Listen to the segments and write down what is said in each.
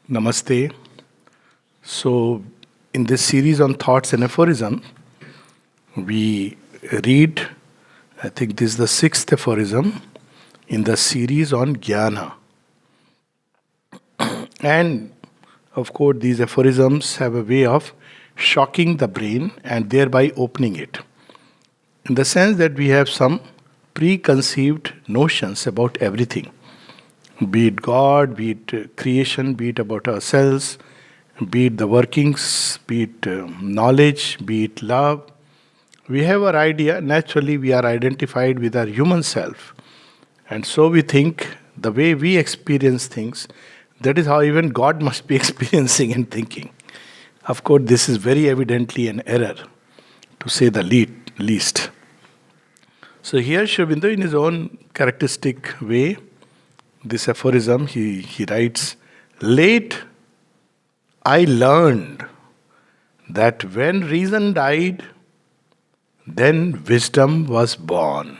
Namaste. So, in this series on thoughts and aphorism, we read, I think this is the sixth aphorism in the series on JNANA. And of course, these aphorisms have a way of shocking the brain and thereby opening it. In the sense that we have some preconceived notions about everything, be it God, be it creation, be it about ourselves, be it the workings, be it knowledge, be it love. We have our idea, naturally, we are identified with our human self. And so we think the way we experience things, that is how even God must be experiencing and thinking. Of course, this is very evidently an error, to say the least. So here, Sri Aurobindo, in his own characteristic way, this aphorism, he writes, late I learned that when reason died, then wisdom was born.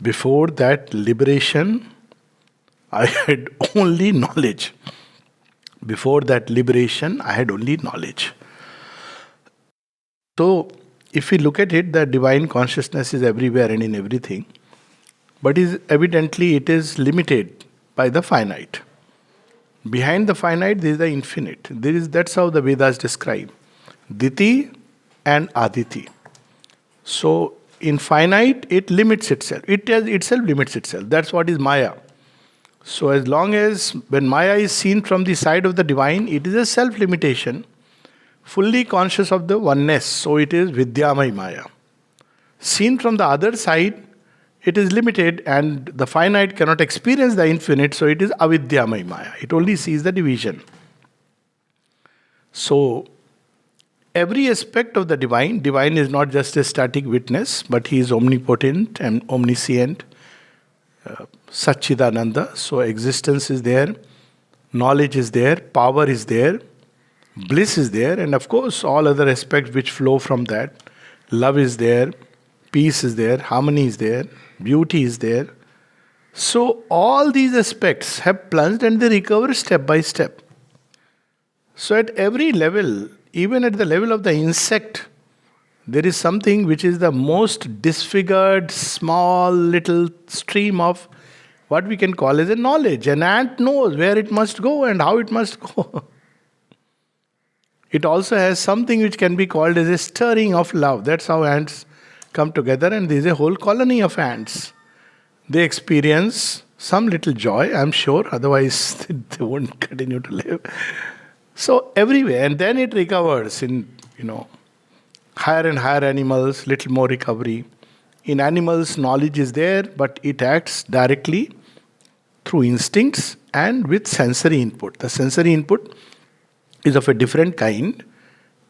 Before that liberation, I had only knowledge. Before that liberation, I had only knowledge. So, if we look at it, the divine consciousness is everywhere and in everything. But evidently it is limited by the finite. Behind the finite, there is the infinite. That's how the Vedas describe Diti and Aditi. So, in finite, it limits itself. It itself limits itself. That's what is Maya. So, as long as when Maya is seen from the side of the divine, it is a self-limitation, fully conscious of the oneness. So, it is Vidyamay Maya. Seen from the other side, it is limited and the finite cannot experience the infinite, so it is avidyamay maya. It only sees the division. So, every aspect of the divine is not just a static witness, but he is omnipotent and omniscient, Satchidananda. So, existence is there, knowledge is there, power is there, bliss is there, and of course, all other aspects which flow from that. Love is there, peace is there, harmony is there, beauty is there. So all these aspects have plunged and they recover step by step. So at every level, even at the level of the insect, there is something which is the most disfigured, small little stream of what we can call as a knowledge. An ant knows where it must go and how it must go. It also has something which can be called as a stirring of love. That's how ants come together, and there is a whole colony of ants. They experience some little joy, I'm sure, otherwise they won't continue to live. So everywhere, and then it recovers in, higher and higher animals, little more recovery. In animals, knowledge is there, but it acts directly through instincts and with sensory input. The sensory input is of a different kind,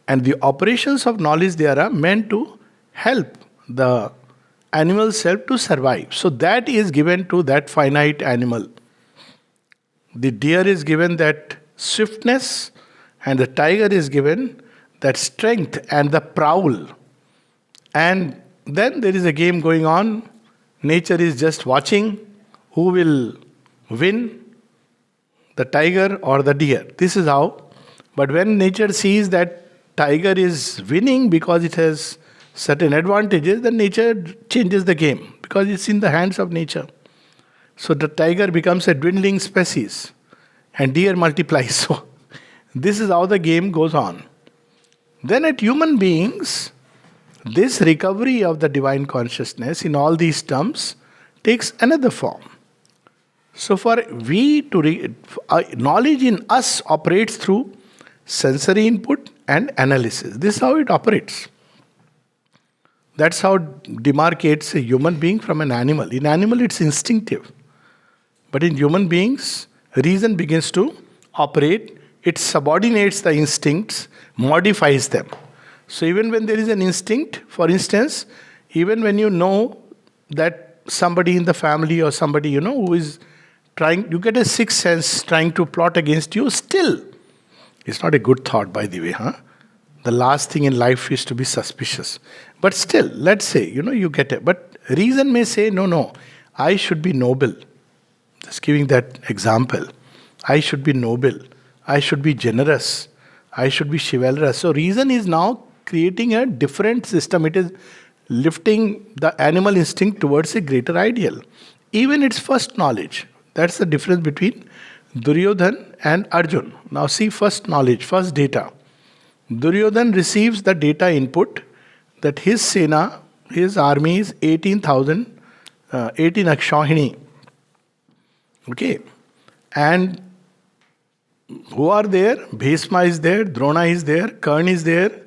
and the operations of knowledge there are meant to help the animal self to survive. So that is given to that finite animal. The deer is given that swiftness, and the tiger is given that strength and the prowl. And then there is a game going on. Nature is just watching who will win, the tiger or the deer. This is how. But when nature sees that tiger is winning because it has certain advantages, then nature changes the game because it's in the hands of nature. So the tiger becomes a dwindling species and deer multiplies. So this is how the game goes on. Then at human beings, this recovery of the divine consciousness in all these terms takes another form. So for we to knowledge in us operates through sensory input and analysis. This is how it operates. That's how demarcates a human being from an animal. In animal, it's instinctive. But in human beings, reason begins to operate. It subordinates the instincts, modifies them. So even when there is an instinct, for instance, even when you know that somebody in the family or somebody, who is trying, you get a sixth sense trying to plot against you, still, it's not a good thought, by the way, The last thing in life is to be suspicious. But still, let's say, you get it. But reason may say, no, I should be noble. Just giving that example. I should be noble. I should be generous. I should be chivalrous. So reason is now creating a different system. It is lifting the animal instinct towards a greater ideal. Even its first knowledge. That's the difference between Duryodhan and Arjun. Now see first knowledge, first data. Duryodhan receives the data input that his Sena, his army is 18,000, 18 Akshauhini. Okay. And who are there? Bhishma is there, Drona is there, Karna is there,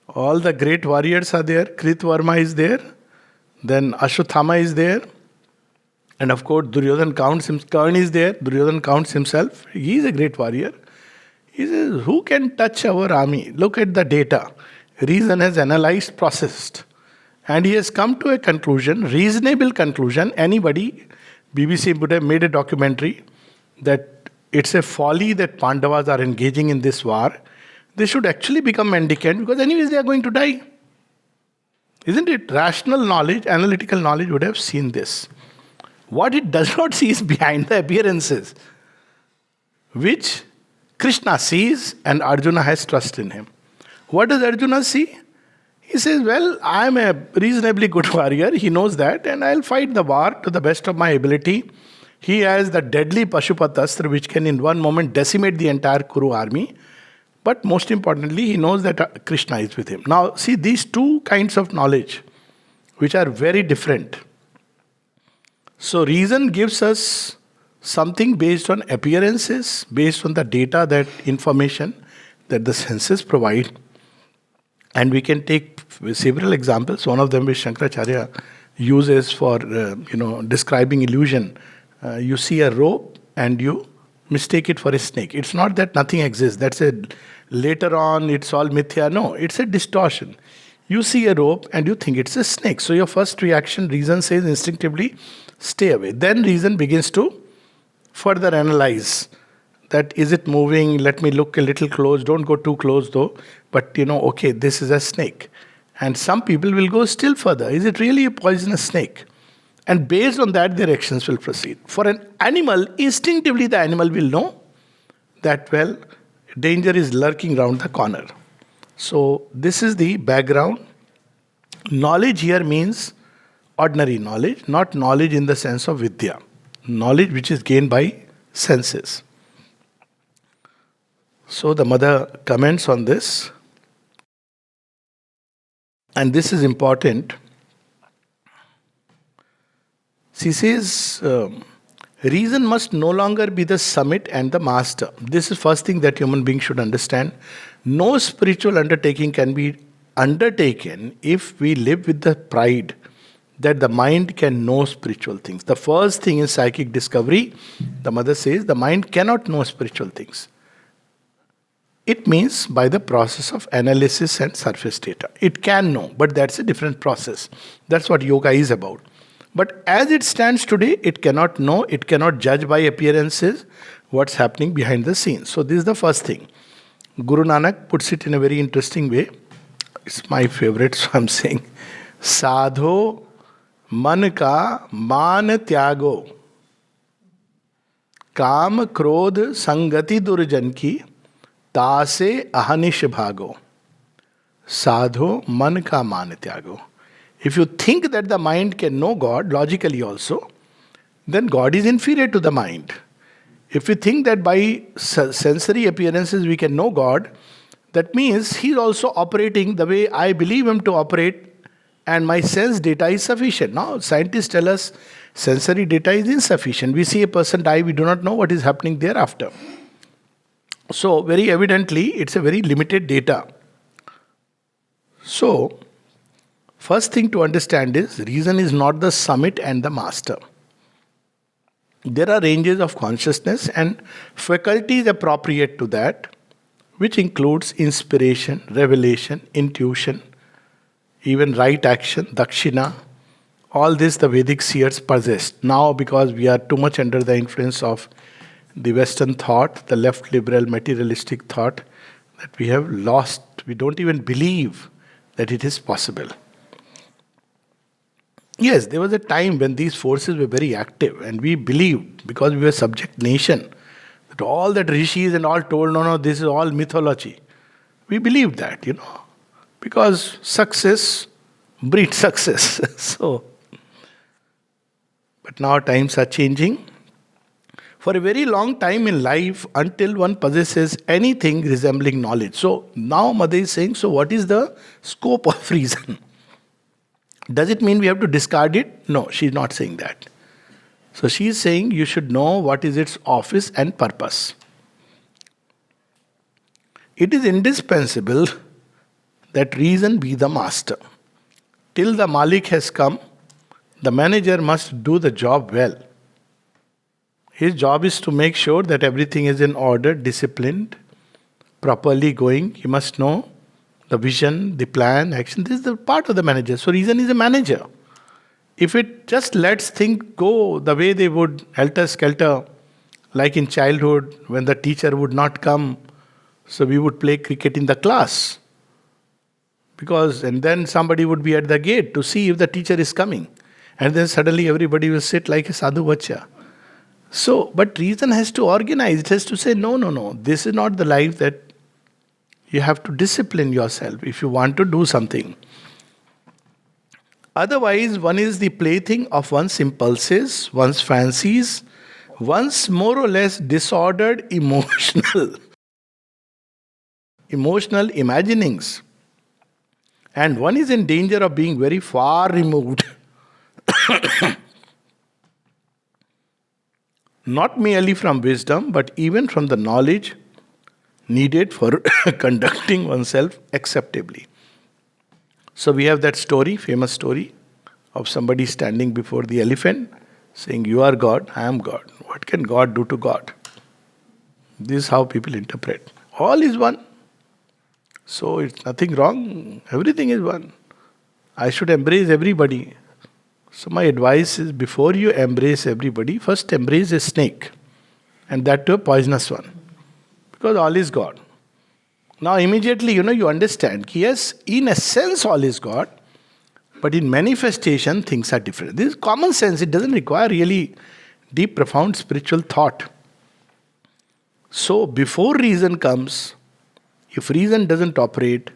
all the great warriors are there, Kritvarma is there, then Ashwathama is there, and of course Duryodhan counts him, Karna is there, Duryodhan counts himself, he is a great warrior. He says, who can touch our army? Look at the data. Reason has analyzed, processed, and he has come to a conclusion, reasonable conclusion. Anybody, BBC would have made a documentary that it's a folly that Pandavas are engaging in this war. They should actually become mendicant because anyways they are going to die. Isn't it? Rational knowledge, analytical knowledge would have seen this. What it does not see is behind the appearances, which Krishna sees and Arjuna has trust in him. What does Arjuna see? He says, well, I am a reasonably good warrior. He knows that, and I'll fight the war to the best of my ability. He has the deadly Pashupatastra, which can in one moment decimate the entire Kuru army. But most importantly, he knows that Krishna is with him. Now, see these two kinds of knowledge, which are very different. So, reason gives us something based on appearances, based on the data, that information that the senses provide. And we can take several examples. One of them is Shankaracharya uses for describing illusion. You see a rope and you mistake it for a snake. It's not that nothing exists. That's a later on it's all mithya. No, it's a distortion. You see a rope and you think it's a snake. So your first reaction, reason says instinctively, stay away. Then reason begins to further analyze that is it moving, let me look a little close, don't go too close though, but okay, this is a snake. And some people will go still further. Is it really a poisonous snake? And based on that, their actions will proceed. For an animal, instinctively the animal will know that, well, danger is lurking round the corner. So this is the background. Knowledge here means ordinary knowledge, not knowledge in the sense of vidya. Knowledge which is gained by senses. So the mother comments on this. And this is important. She says, reason must no longer be the summit and the master. This is first thing that human beings should understand. No spiritual undertaking can be undertaken if we live with the pride that the mind can know spiritual things. The first thing in psychic discovery, the mother says, the mind cannot know spiritual things. It means by the process of analysis and surface data. It can know, but that's a different process. That's what yoga is about. But as it stands today, it cannot know, it cannot judge by appearances what's happening behind the scenes. So this is the first thing. Guru Nanak puts it in a very interesting way. It's my favorite, so I'm saying, Sadho man ka मान त्यागो काम क्रोध संगति दुर्जन की तासे अहनिश भागो साधो मन का मान त्यागो. If you think that the mind can know God logically also, then God is inferior to the mind. If we think that by sensory appearances we can know God, that means He is also operating the way I believe Him to operate, and my sense data is sufficient. Now, scientists tell us sensory data is insufficient. We see a person die, we do not know what is happening thereafter. So, very evidently, it's a very limited data. So, first thing to understand is reason is not the summit and the master. There are ranges of consciousness and faculties appropriate to that, which includes inspiration, revelation, intuition, even right action, dakshina. All this the Vedic seers possessed. Now, because we are too much under the influence of the Western thought, the left liberal materialistic thought, that we have lost, we don't even believe that it is possible. Yes, there was a time when these forces were very active, and we believed, because we were a subject nation, But all that rishis and all told, no, no, this is all mythology. We believe that, because success breeds success. So, but now times are changing. For a very long time in life, until one possesses anything resembling knowledge. So now Mother is saying, so what is the scope of reason? Does it mean we have to discard it? No, she's not saying that. So she is saying you should know what is its office and purpose. It is indispensable that reason be the master. Till the Malik has come, the manager must do the job well. His job is to make sure that everything is in order, disciplined, properly going. He must know the vision, the plan, action. This is the part of the manager. So reason is a manager. If it just lets things go the way they would, helter-skelter, like in childhood when the teacher would not come, so we would play cricket in the class. And then somebody would be at the gate to see if the teacher is coming. And then suddenly everybody will sit like a sadhu bacha. So, but reason has to organize. It has to say, no, no, no. This is not the life that you have to discipline yourself if you want to do something. Otherwise, one is the plaything of one's impulses, one's fancies, one's more or less disordered emotional imaginings. And one is in danger of being very far removed not merely from wisdom, but even from the knowledge needed for conducting oneself acceptably. So we have that story, famous story, of somebody standing before the elephant saying, you are God, I am God. What can God do to God? This is how people interpret. All is one. So it's nothing wrong. Everything is one. I should embrace everybody. So my advice is, before you embrace everybody, first embrace a snake. And that too a poisonous one. Because all is God. Now immediately, you understand, yes, in a sense all is God, but in manifestation things are different. This is common sense. It doesn't require really deep, profound spiritual thought. So before reason comes, if reason doesn't operate,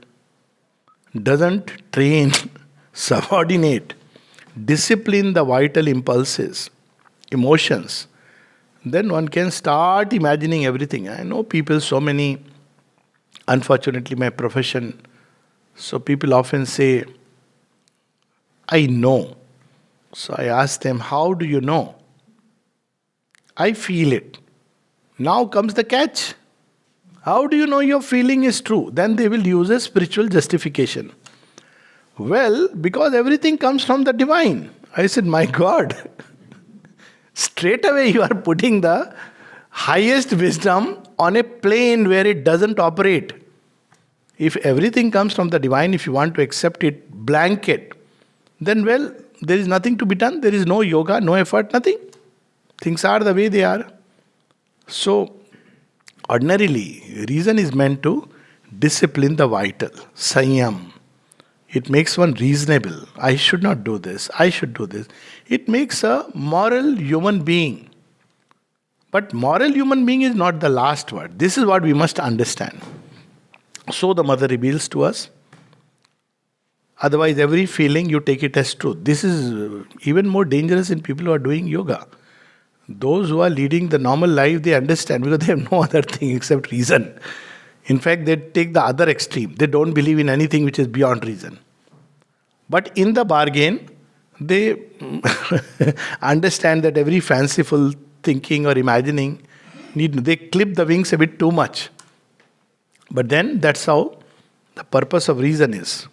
doesn't train, subordinate, discipline the vital impulses, emotions, then one can start imagining everything. I know people, so many, unfortunately my profession, so people often say, I know. So I ask them, how do you know? I feel it. Now comes the catch. How do you know your feeling is true? Then they will use a spiritual justification. Well, because everything comes from the divine. I said, my God, straight away you are putting the highest wisdom on a plane where it doesn't operate. If everything comes from the divine, if you want to accept it, blanket, then well, there is nothing to be done. There is no yoga, no effort, nothing. Things are the way they are. So, ordinarily, reason is meant to discipline the vital, sanyam. It makes one reasonable. I should not do this. I should do this. It makes a moral human being. But moral human being is not the last word. This is what we must understand. So the mother reveals to us. Otherwise, every feeling you take it as truth. This is even more dangerous in people who are doing yoga. Those who are leading the normal life, they understand because they have no other thing except reason. In fact, they take the other extreme. They don't believe in anything which is beyond reason. But in the bargain, they understand that every fanciful thinking or imagining, they clip the wings a bit too much. But then that's how the purpose of reason is.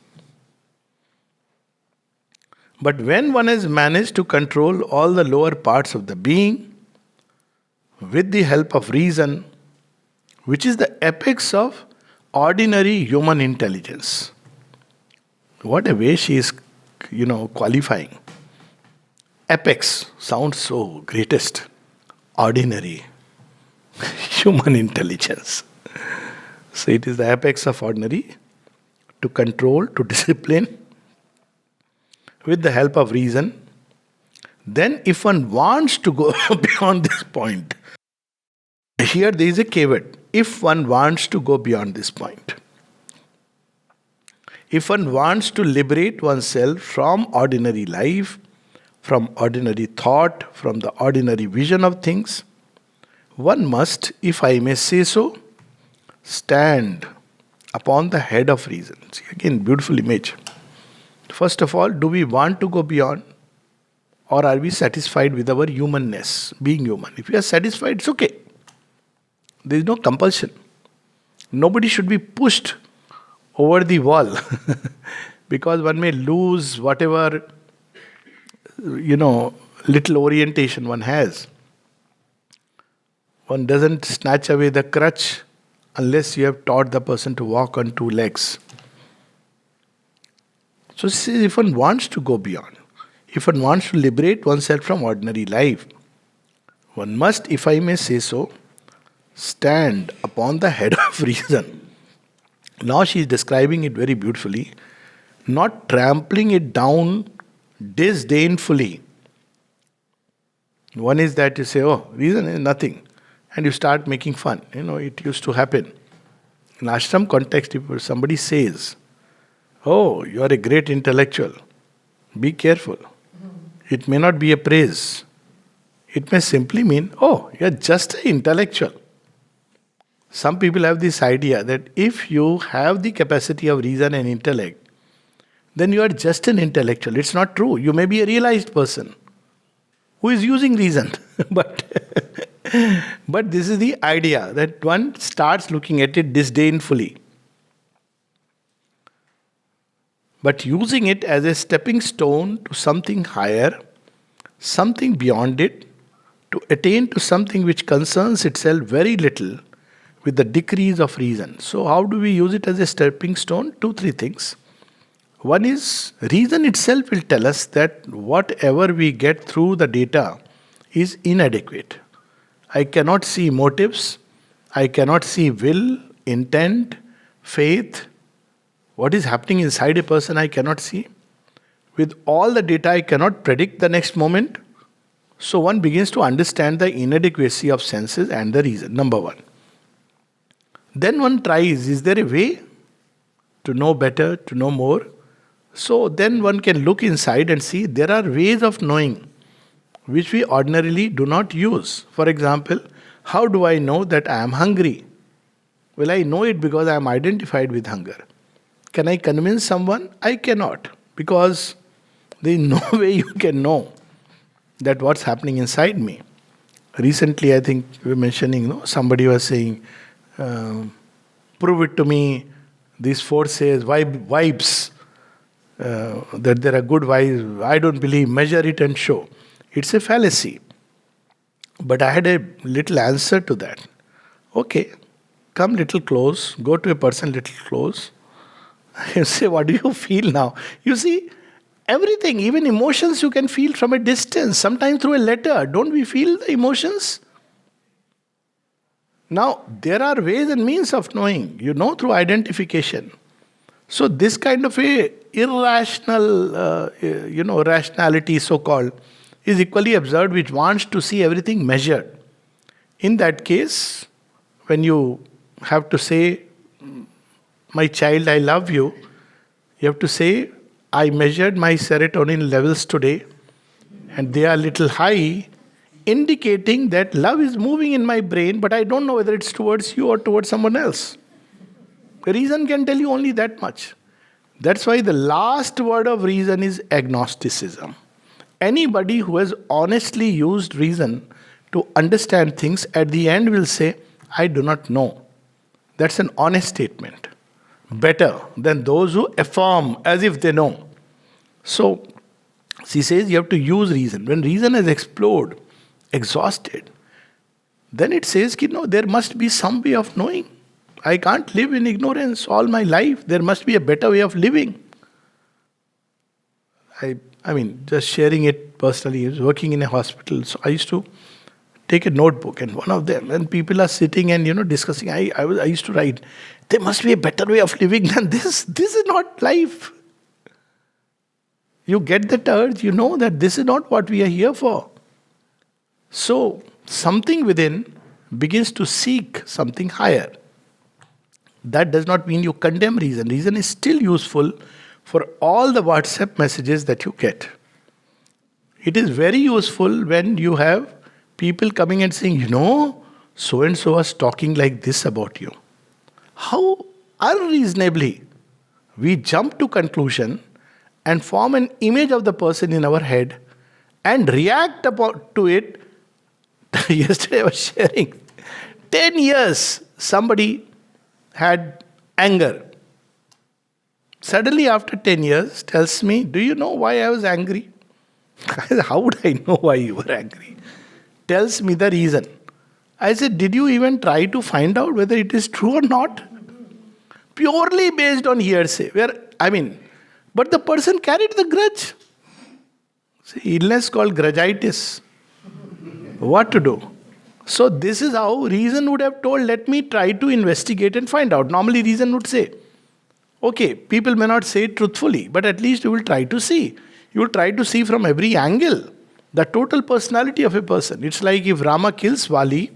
But when one has managed to control all the lower parts of the being with the help of reason, which is the apex of ordinary human intelligence. What a way she is, qualifying. Apex sounds so greatest. Ordinary human intelligence. So it is the apex of ordinary to control, to discipline with the help of reason. Then if one wants to go beyond this point, Here there is a caveat. If one wants to go beyond this point, if one wants to liberate oneself from ordinary life, from ordinary thought, from the ordinary vision of things, one must, if I may say so, stand upon the head of reason. See, again, beautiful image. First of all, do we want to go beyond? Or are we satisfied with our humanness, being human? If we are satisfied, it's okay. There is no compulsion. Nobody should be pushed over the wall because one may lose whatever, little orientation one has. One doesn't snatch away the crutch unless you have taught the person to walk on two legs. So, see, if one wants to go beyond, if one wants to liberate oneself from ordinary life, one must, if I may say so, stand upon the head of reason. Now she is describing it very beautifully, not trampling it down disdainfully. One is that you say, oh, reason is nothing, and you start making fun. It used to happen. In ashram context, if somebody says, oh, you are a great intellectual, be careful. It may not be a praise. It may simply mean, oh, you are just an intellectual. Some people have this idea that if you have the capacity of reason and intellect, then you are just an intellectual. It's not true. You may be a realized person who is using reason. but this is the idea that one starts looking at it disdainfully. But using it as a stepping stone to something higher, something beyond it, to attain to something which concerns itself very little with the decrees of reason. So how do we use it as a stepping stone? 2-3 things. One is, reason itself will tell us that whatever we get through the data is inadequate. I cannot see motives, I cannot see will, intent, faith. What is happening inside a person I cannot see. With all the data I cannot predict the next moment. So one begins to understand the inadequacy of senses and the reason, number one. Then one tries, is there a way to know better, to know more? So then one can look inside and see there are ways of knowing which we ordinarily do not use. For example, how do I know that I am hungry? Well, I know it because I am identified with hunger. Can I convince someone? I cannot, because there is no way you can know that what's happening inside me. Recently, I think we were mentioning, somebody was saying, prove it to me, these forces, vibes, that there are good vibes. I don't believe, measure it and show. It's a fallacy. But I had a little answer to that. Okay, come little close, go to a person little close, and say, what do you feel now? You see, everything, even emotions you can feel from a distance, sometimes through a letter. Don't we feel the emotions? Now, there are ways and means of knowing. You know through identification. So this kind of a irrational, rationality so-called, is equally absurd, which wants to see everything measured. In that case, when you have to say, my child, I love you, you have to say, I measured my serotonin levels today, and they are little high, indicating that love is moving in my brain, but I don't know whether it's towards you or towards someone else. The reason can tell you only that much. That's why the last word of reason is agnosticism. Anybody who has honestly used reason to understand things at the end will say, I do not know. That's an honest statement. Better than those who affirm as if they know. So, she says you have to use reason. When reason has explored, exhausted, then it says, there must be some way of knowing. I can't live in ignorance all my life. There must be a better way of living. I mean, just sharing it personally, I was working in a hospital, so I used to take a notebook, and one of them, and people are sitting and discussing, I used to write, there must be a better way of living than this. This is not life. You get that urge, you know that this is not what we are here for. So, something within begins to seek something higher. That does not mean you condemn reason. Reason is still useful for all the WhatsApp messages that you get. It is very useful when you have people coming and saying, so and so was talking like this about you. How unreasonably we jump to conclusion and form an image of the person in our head and react to it. Yesterday I was sharing 10 years somebody had anger. Suddenly after 10 years tells me, do you know why I was angry? How would I know why you were angry? Tells me the reason. I said, did you even try to find out whether it is true or not? Purely based on hearsay. But the person carried the grudge. See, illness called grudgitis. What to do? So this is how reason would have told, let me try to investigate and find out. Normally reason would say, okay, people may not say it truthfully, but at least you will try to see. You will try to see from every angle the total personality of a person. It's like if Rama kills Vali,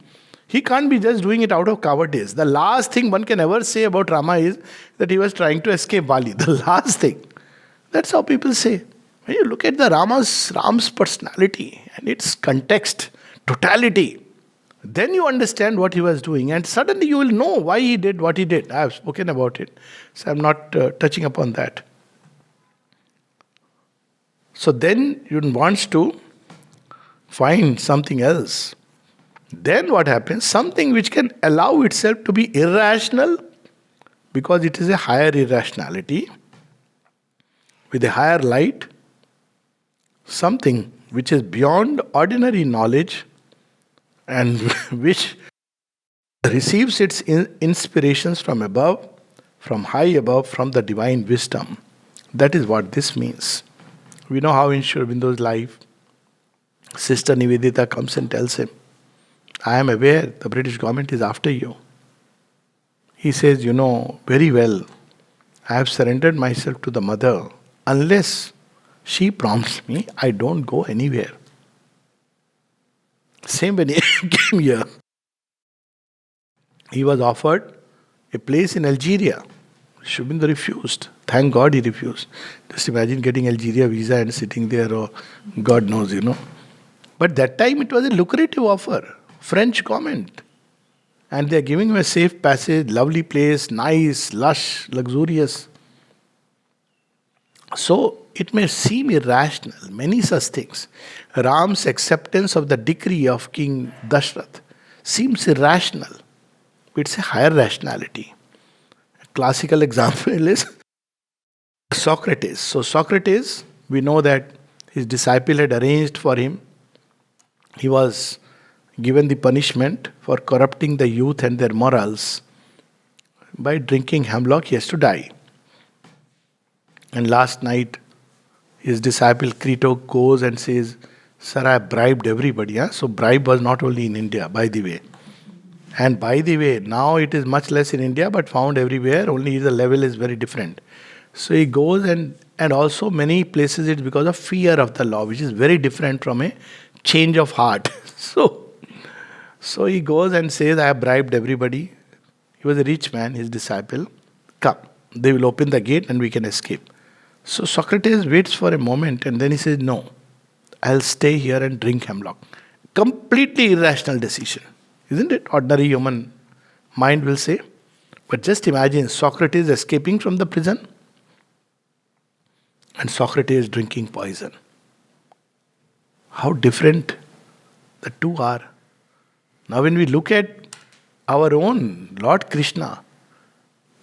he can't be just doing it out of cowardice. The last thing one can ever say about Rama is that he was trying to escape Vali. The last thing. That's how people say. When you look at the Ram's personality and its context, totality, then you understand what he was doing, and suddenly you will know why he did what he did. I have spoken about it, so I'm not touching upon that. So then you wants to find something else. Then what happens? Something which can allow itself to be irrational, because it is a higher irrationality, with a higher light, something which is beyond ordinary knowledge and which receives its inspirations from above, from high above, from the divine wisdom. That is what this means. We know how in Sri Aurobindo's life, Sister Nivedita comes and tells him, I am aware the British government is after you. He says, very well, I have surrendered myself to the mother. Unless she prompts me, I don't go anywhere. Same when he came here. He was offered a place in Algeria. Sri Aurobindo refused. Thank God he refused. Just imagine getting Algeria visa and sitting there, or God knows, But that time it was a lucrative offer. French government. And they are giving him a safe passage, lovely place, nice, lush, luxurious. So it may seem irrational, many such things. Ram's acceptance of the decree of King Dashrath seems irrational. It's a higher rationality. A classical example is Socrates. So Socrates, we know that his disciple had arranged for him. He was given the punishment for corrupting the youth and their morals. By drinking hemlock, he has to die. And last night, his disciple Crito goes and says, Sir, I bribed everybody. So bribe was not only in India, by the way. And by the way, now it is much less in India, but found everywhere, only the level is very different. So he goes and also many places it's because of fear of the law, which is very different from a change of heart. So he goes and says, I have bribed everybody. He was a rich man, his disciple. Come, they will open the gate and we can escape. So Socrates waits for a moment and then he says, no, I'll stay here and drink hemlock. Completely irrational decision. Isn't it? Ordinary human mind will say. But just imagine Socrates escaping from the prison and Socrates drinking poison. How different the two are. Now when we look at our own Lord Krishna,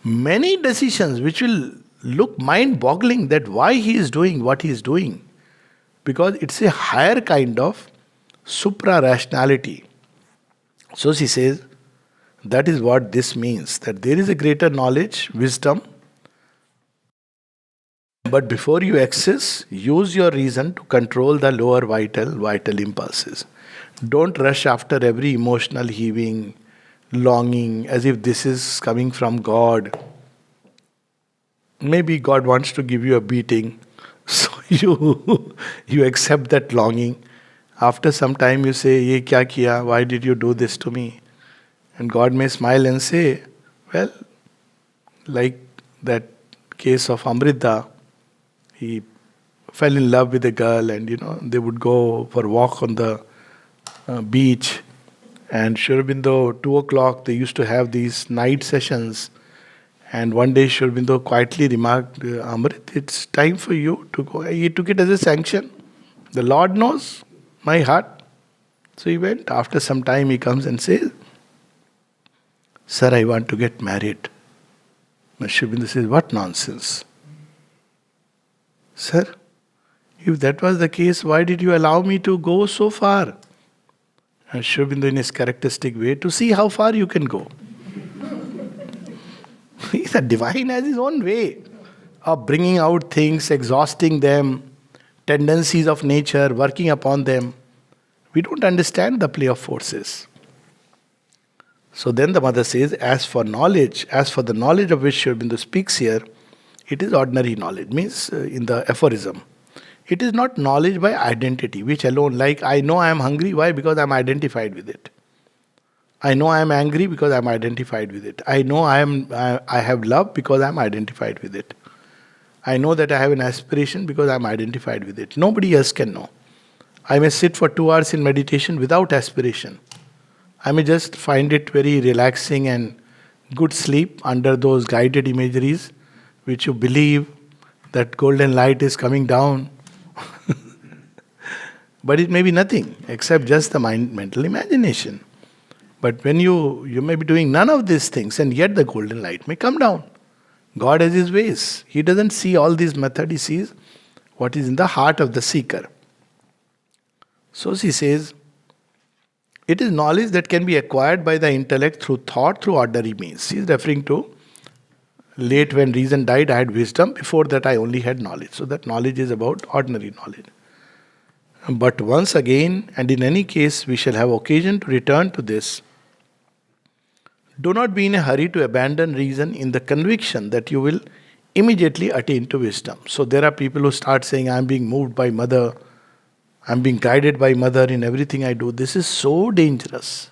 many decisions which will look mind-boggling that why he is doing what he is doing, because it's a higher kind of supra-rationality. So she says, that is what this means, that there is a greater knowledge, wisdom, but before you access, use your reason to control the lower vital impulses. Don't rush after every emotional heaving, longing, as if this is coming from God. Maybe God wants to give you a beating, so you accept that longing. After some time you say, Ye kya kiya? Why did you do this to me? And God may smile and say, well, like that case of Amrita, he fell in love with a girl, and they would go for a walk on the beach. And Sri Aurobindo, 2 o'clock, they used to have these night sessions. And one day Sri Aurobindo quietly remarked, Amrit, it's time for you to go. He took it as a sanction. The Lord knows my heart. So he went. After some time he comes and says, Sir, I want to get married. Sri Aurobindo says, what nonsense? Sir, if that was the case, why did you allow me to go so far? And Sri Aurobindo, in his characteristic way, to see how far you can go. The divine has his own way of bringing out things, exhausting them, tendencies of nature, working upon them. We don't understand the play of forces. So then the mother says, as for the knowledge of which Sri Aurobindo speaks here, it is ordinary knowledge, means in the aphorism. It is not knowledge by identity, which alone, like I know I am hungry, why? Because I am identified with it. I know I am angry because I am identified with it. I know I have love because I am identified with it. I know that I have an aspiration because I am identified with it. Nobody else can know. I may sit for 2 hours in meditation without aspiration. I may just find it very relaxing and good sleep under those guided imageries which you believe that golden light is coming down. But it may be nothing except just the mental imagination. But when you may be doing none of these things, and yet the golden light may come down. God has his ways. He doesn't see all these methods, he sees what is in the heart of the seeker. So she says, it is knowledge that can be acquired by the intellect through thought, through ordinary means. She is referring to, late when reason died, I had wisdom. Before that, I only had knowledge. So that knowledge is about ordinary knowledge. But once again, and in any case, we shall have occasion to return to this. Do not be in a hurry to abandon reason in the conviction that you will immediately attain to wisdom. So there are people who start saying, I am being moved by mother, I am being guided by mother in everything I do. This is so dangerous.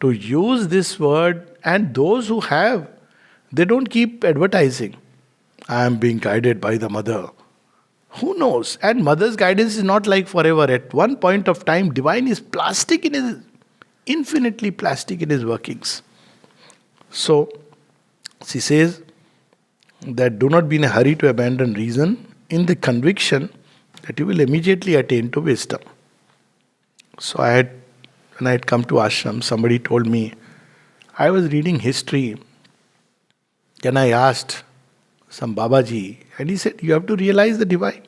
To use this word, and those who have, they don't keep advertising. I am being guided by the mother. Who knows? And mother's guidance is not like forever. At one point of time, divine is plastic in his, infinitely plastic in his workings. So, she says that do not be in a hurry to abandon reason in the conviction that you will immediately attain to wisdom. So when I had come to ashram, somebody told me, I was reading history, and I asked some Babaji, and he said, you have to realize the divine.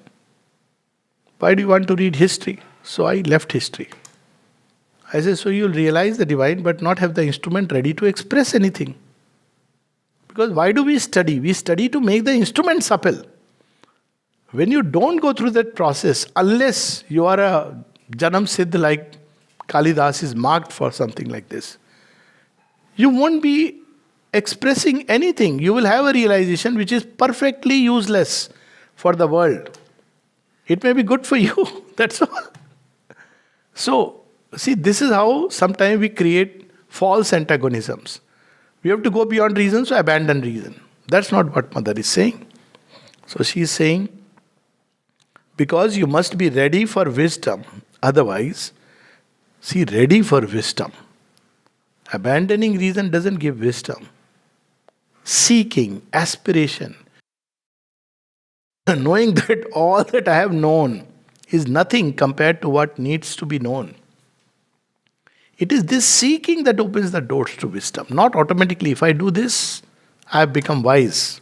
Why do you want to read history? So I left history. I said, so you'll realize the divine but not have the instrument ready to express anything. Because why do we study? We study to make the instrument supple. When you don't go through that process, unless you are a Janam Siddh like Kalidas is marked for something like this, you won't be expressing anything. You will have a realization which is perfectly useless for the world. It may be good for you, that's all. So, see, this is how sometimes we create false antagonisms. We have to go beyond reason, so abandon reason. That's not what mother is saying. So she is saying, because you must be ready for wisdom. Otherwise, see, ready for wisdom. Abandoning reason doesn't give wisdom. Seeking, aspiration, knowing that all that I have known is nothing compared to what needs to be known. It is this seeking that opens the doors to wisdom. Not automatically, if I do this, I have become wise.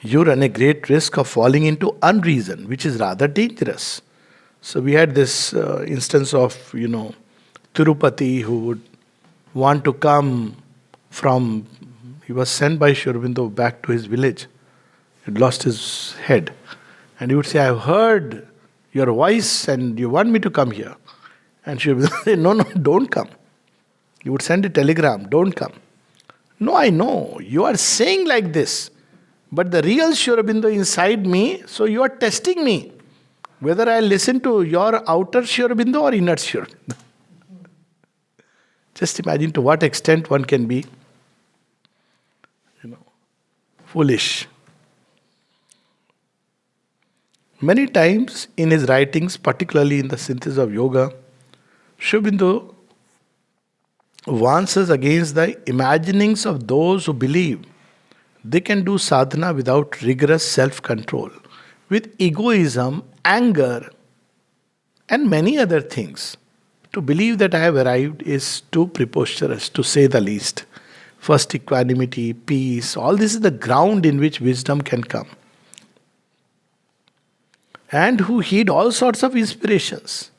You run a great risk of falling into unreason, which is rather dangerous. So we had this instance of, Tirupati who would want to come from, he was sent by Sri Aurobindo back to his village. He had lost his head. And he would say, I have heard your voice and you want me to come here. And Sri Aurobindo would say, no, don't come. He would send a telegram, don't come. No, I know, you are saying like this. But the real Sri Aurobindo inside me, so you are testing me. Whether I listen to your outer Shurabindu or inner Shurabindu. Just imagine to what extent one can be, foolish. Many times in his writings, particularly in the synthesis of yoga, Shubindu warns us against the imaginings of those who believe they can do sadhana without rigorous self control, with egoism, anger, and many other things. To believe that I have arrived is too preposterous, to say the least. First, equanimity, peace, all this is the ground in which wisdom can come. And who heed all sorts of inspirations,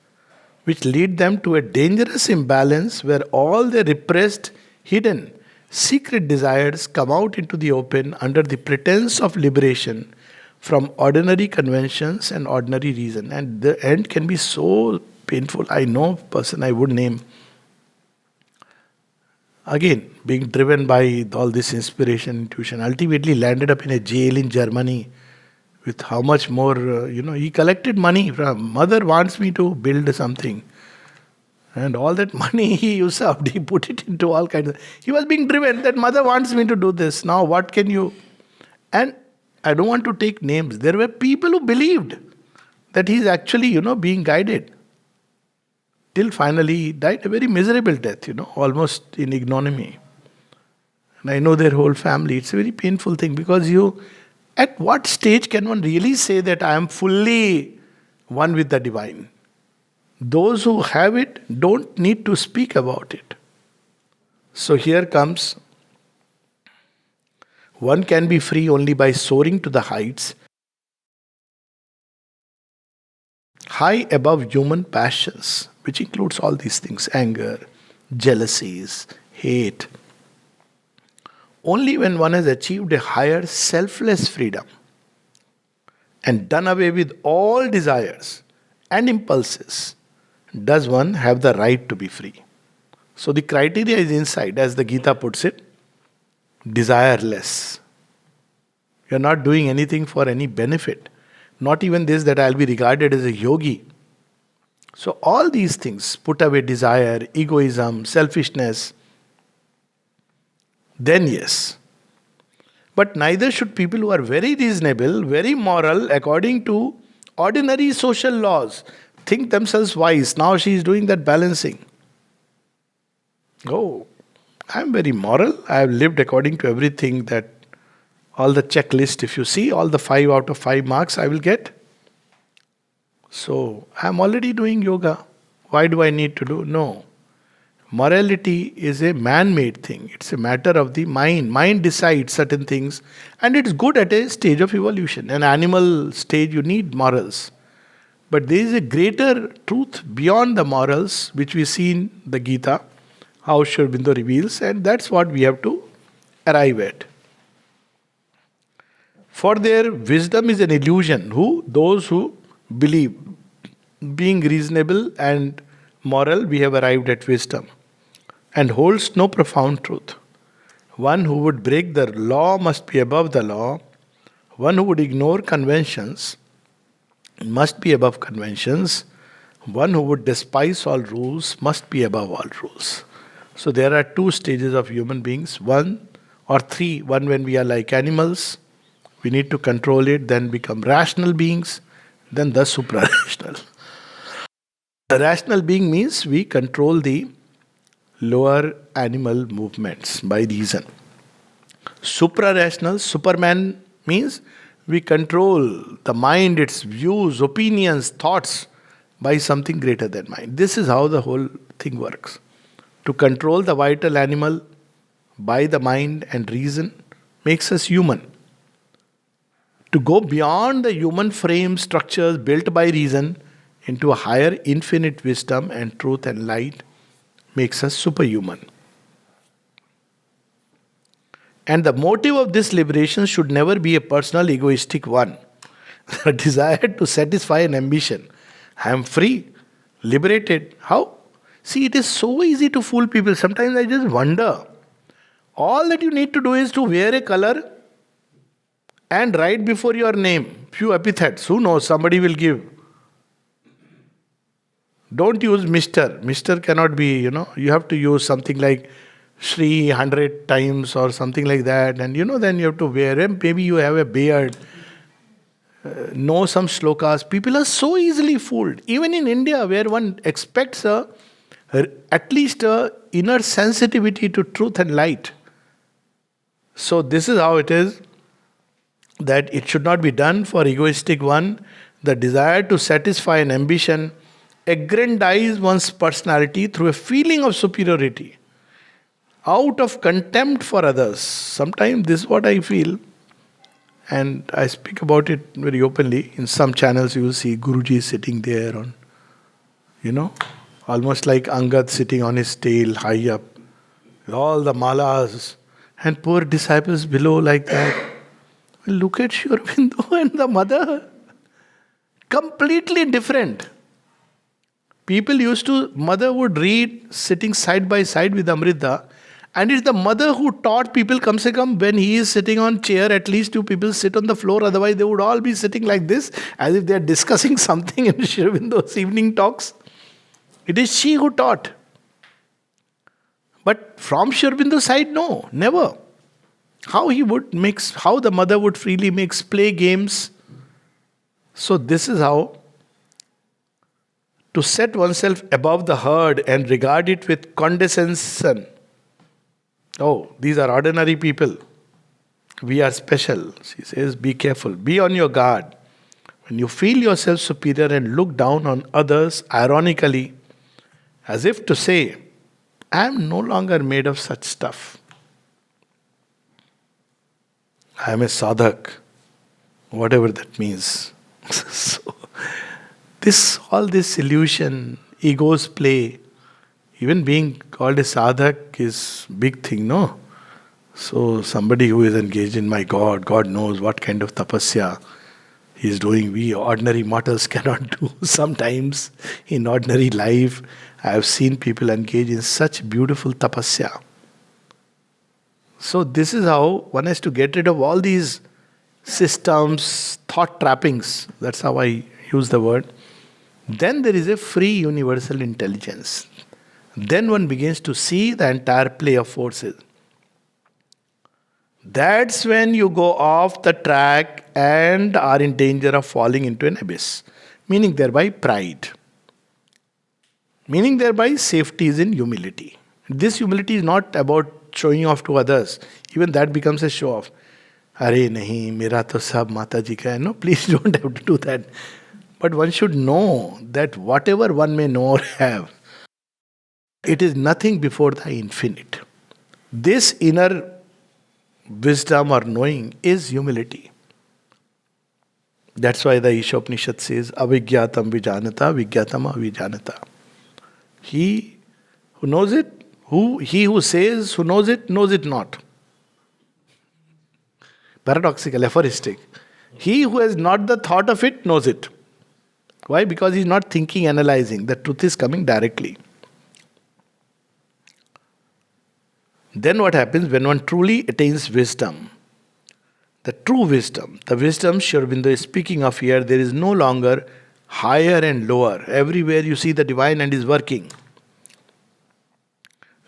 which lead them to a dangerous imbalance where all their repressed, hidden, secret desires come out into the open under the pretense of liberation from ordinary conventions and ordinary reason. And the end can be so painful. I know a person I would name. Again, being driven by all this inspiration, intuition, ultimately landed up in a jail in Germany with how much more, he collected money from mother wants me to build something. And all that money he usurped, he put it into all kinds of... He was being driven that mother wants me to do this. Now what can you... And I don't want to take names. There were people who believed that he's actually, being guided. Till finally he died a very miserable death, almost in ignominy. And I know their whole family. It's a very painful thing because at what stage can one really say that I am fully one with the divine? Those who have it don't need to speak about it. So here comes, one can be free only by soaring to the heights, high above human passions, which includes all these things, anger, jealousies, hate. Only when one has achieved a higher selfless freedom and done away with all desires and impulses does one have the right to be free. So the criteria is inside, as the Gita puts it, desireless. You are not doing anything for any benefit. Not even this that I'll be regarded as a yogi. So all these things, put away desire, egoism, selfishness, then yes. But neither should people who are very reasonable, very moral, according to ordinary social laws, think themselves wise. Now she is doing that balancing. Oh, I am very moral. I have lived according to everything that all the checklist, if you see, all the 5 out of 5 marks I will get. So I am already doing yoga. Why do I need to do? No. Morality is a man-made thing. It's a matter of the mind. Mind decides certain things, and it's good at a stage of evolution. An animal stage, you need morals. But there is a greater truth beyond the morals, which we see in the Gita, how Sri Aurobindo reveals, and that's what we have to arrive at. For their wisdom is an illusion. Who? Those who believe. Being reasonable and moral, we have arrived at wisdom. And holds no profound truth. One who would break the law must be above the law. One who would ignore conventions must be above conventions. One who would despise all rules must be above all rules. So there are 2 stages of human beings. 1 or 3. One when we are like animals, we need to control it, then become rational beings, then the supra-rational. The rational being means we control the lower animal movements by reason. Supra-rational, Superman means we control the mind, its views, opinions, thoughts by something greater than mind. This is how the whole thing works. To control the vital animal by the mind and reason makes us human. To go beyond the human frame structures built by reason into a higher infinite wisdom and truth and light makes us superhuman. And the motive of this liberation should never be a personal egoistic one. A desire to satisfy an ambition. I am free, liberated. How? See, it is so easy to fool people. Sometimes I just wonder. All that you need to do is to wear a color and write before your name few epithets. Who knows? Somebody will give. Don't use Mr. Mr. cannot be, you have to use something like Shri 100 times or something like that. And then you have to wear it. Maybe you have a beard, know some shlokas. People are so easily fooled. Even in India, where one expects at least a inner sensitivity to truth and light. So this is how it is, that it should not be done for egoistic one. The desire to satisfy an ambition aggrandize one's personality through a feeling of superiority, out of contempt for others. Sometimes this is what I feel, and I speak about it very openly. In some channels you will see Guruji sitting there on, almost like Angad sitting on his tail high up, all the malas, and poor disciples below like that. Look at Sri Aurobindo and the mother. Completely different. Mother would read sitting side by side with Amrita, and it's the mother who taught people, come se come, when he is sitting on chair, at least two people sit on the floor, otherwise they would all be sitting like this, as if they are discussing something in Sri Aurobindo's evening talks. It is she who taught. But from Sri Aurobindo's side, no, never. How the mother would freely mix, play games. So this is how to set oneself above the herd and regard it with condescension. Oh, these are ordinary people. We are special. She says, be careful. Be on your guard. When you feel yourself superior and look down on others ironically, as if to say, I am no longer made of such stuff. I am a sadhak, whatever that means. So, all this illusion, egos play, even being called a sadhak is big thing, no? So somebody who is engaged in my God knows what kind of tapasya he is doing. We ordinary mortals cannot do. Sometimes in ordinary life, I have seen people engage in such beautiful tapasya. So this is how one has to get rid of all these systems, thought trappings. That's how I use the word. Then there is a free universal intelligence. Then one begins to see the entire play of forces. That's when you go off the track and are in danger of falling into an abyss. Meaning thereby pride. Meaning thereby safety is in humility. This humility is not about showing off to others. Even that becomes a show off. Are nahi, mera to sab Mata ji ka hai. No, please don't have to do that. But one should know that whatever one may know or have, it is nothing before the infinite. This inner wisdom or knowing is humility. That's why the Ishopanishad says, Avijñātam vijanata, vijñātam avijanata. He who knows it, he who says, who knows it not. Paradoxical, aphoristic. He who has not the thought of it knows it. Why? Because he is not thinking, analyzing. The truth is coming directly. Then what happens when one truly attains wisdom? The true wisdom, the wisdom Sri Aurobindo is speaking of here, there is no longer higher and lower. Everywhere you see the divine hand is working.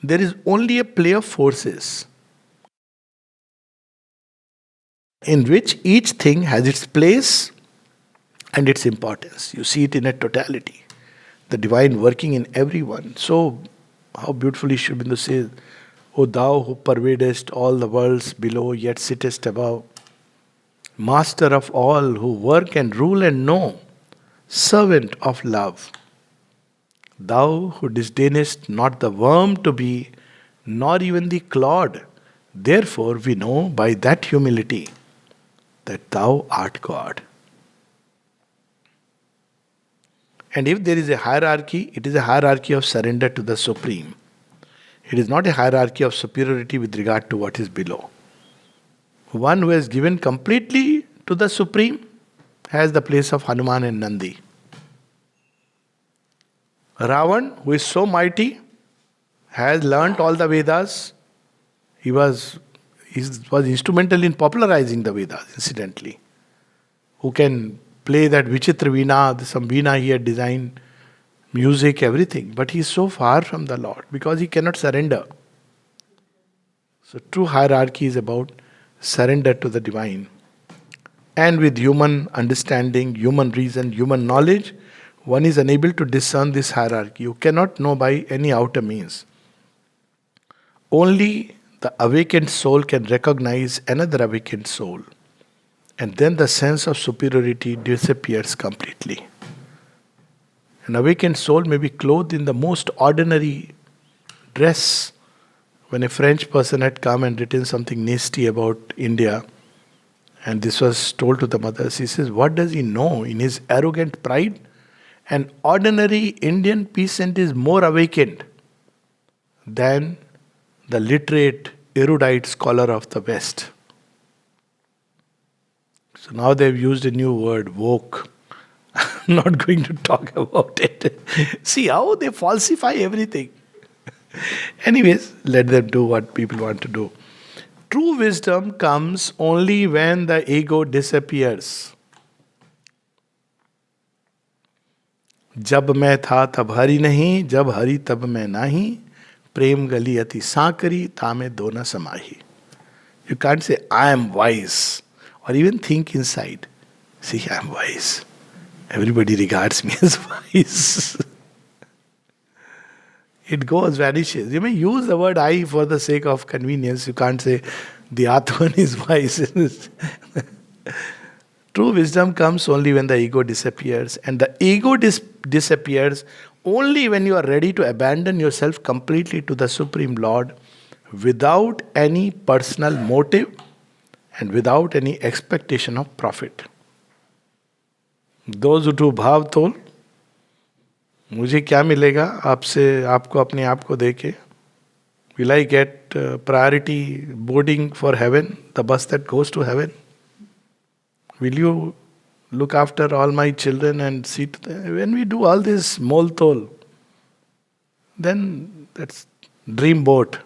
There is only a play of forces in which each thing has its place and its importance. You see it in a totality. The divine working in everyone. So, how beautifully Sri Aurobindo says, O thou who pervadest all the worlds below, yet sittest above, master of all who work and rule and know, servant of love, thou who disdainest not the worm to be, nor even the clod, therefore we know by that humility that thou art God. And if there is a hierarchy, it is a hierarchy of surrender to the Supreme. It is not a hierarchy of superiority with regard to what is below. One who has given completely to the Supreme has the place of Hanuman and Nandi. Ravan, who is so mighty, has learnt all the Vedas. He was instrumental in popularizing the Vedas, incidentally. Who can play that Vichitra Veena, some Veena he had designed. music, everything. But he is so far from the Lord because he cannot surrender. So true hierarchy is about surrender to the divine. And with human understanding, human reason, human knowledge, one is unable to discern this hierarchy. You cannot know by any outer means. Only the awakened soul can recognize another awakened soul. And then the sense of superiority disappears completely. An awakened soul may be clothed in the most ordinary dress. When a French person had come and written something nasty about India, and this was told to the mother, she says, what does he know? In his arrogant pride, an ordinary Indian peasant is more awakened than the literate, erudite scholar of the West. So now they've used a new word, woke. I'm not going to talk about it. See how they falsify everything. Anyways, let them do what people want to do. True wisdom comes only when the ego disappears. जब मैं था तब हरि नहीं, जब हरि तब मैं नाही, प्रेम गली अति सांकरी, तामे दो न समाही. You can't say, I am wise, or even think inside. See, I am wise. Everybody regards me as wise. It goes, vanishes. You may use the word I for the sake of convenience. You can't say, the Atman is wise. True wisdom comes only when the ego disappears. And the ego disappears only when you are ready to abandon yourself completely to the Supreme Lord without any personal motive and without any expectation of profit. Those who do bhav tol, मुझे क्या मिलेगा आपसे, आपको अपने आप को देके? Will I get priority boarding for heaven, the bus that goes to heaven? Will you look after all my children and see to them? When we do all this mol tol, then that's dream boat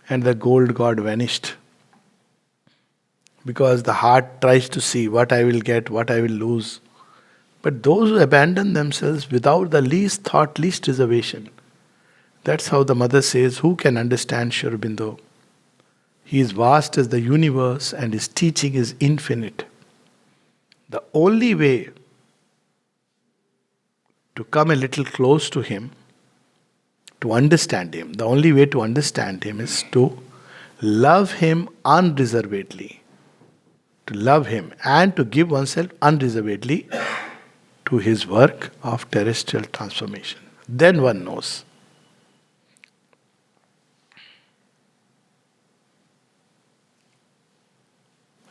and the gold got vanished. Because the heart tries to see what I will get, what I will lose. But those who abandon themselves without the least thought, least reservation, that's how the mother says, who can understand Sri Aurobindo? He is vast as the universe and his teaching is infinite. The only way to come a little close to him, to understand him, the only way to understand him is to love him unreservedly. To love him and to give oneself unreservedly to his work of terrestrial transformation. Then one knows.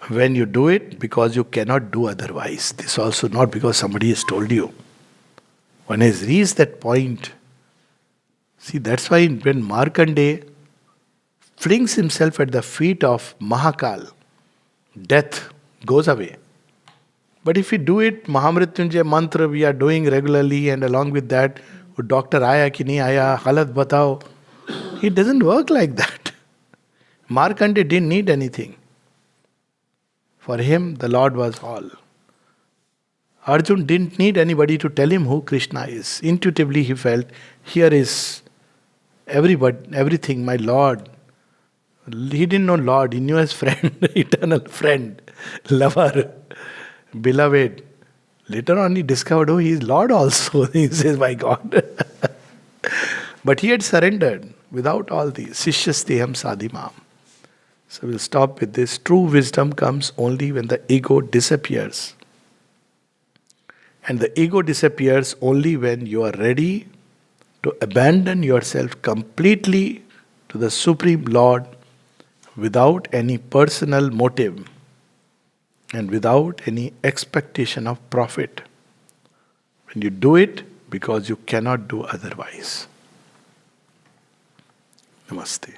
When you do it, because you cannot do otherwise. This also not because somebody has told you. One has reached that point. See, that's why when Markandeya flings himself at the feet of Mahakal, death goes away. But if we do it, Mahamrityunjay mantra we are doing regularly, and along with that, doctor aaya ki nahi aaya, halat batao. It doesn't work like that. Markandeya didn't need anything. For him, the Lord was all. Arjun didn't need anybody to tell him who Krishna is. Intuitively he felt, here is everything, my Lord. He didn't know Lord, he knew his friend, eternal friend, lover, beloved. Later on he discovered, oh, he is Lord also. He says, my God. But he had surrendered without all these. Sishyasteham sadhimam. So we'll stop with this. True wisdom comes only when the ego disappears. And the ego disappears only when you are ready to abandon yourself completely to the Supreme Lord without any personal motive and without any expectation of profit. When you do it because you cannot do otherwise. Namaste.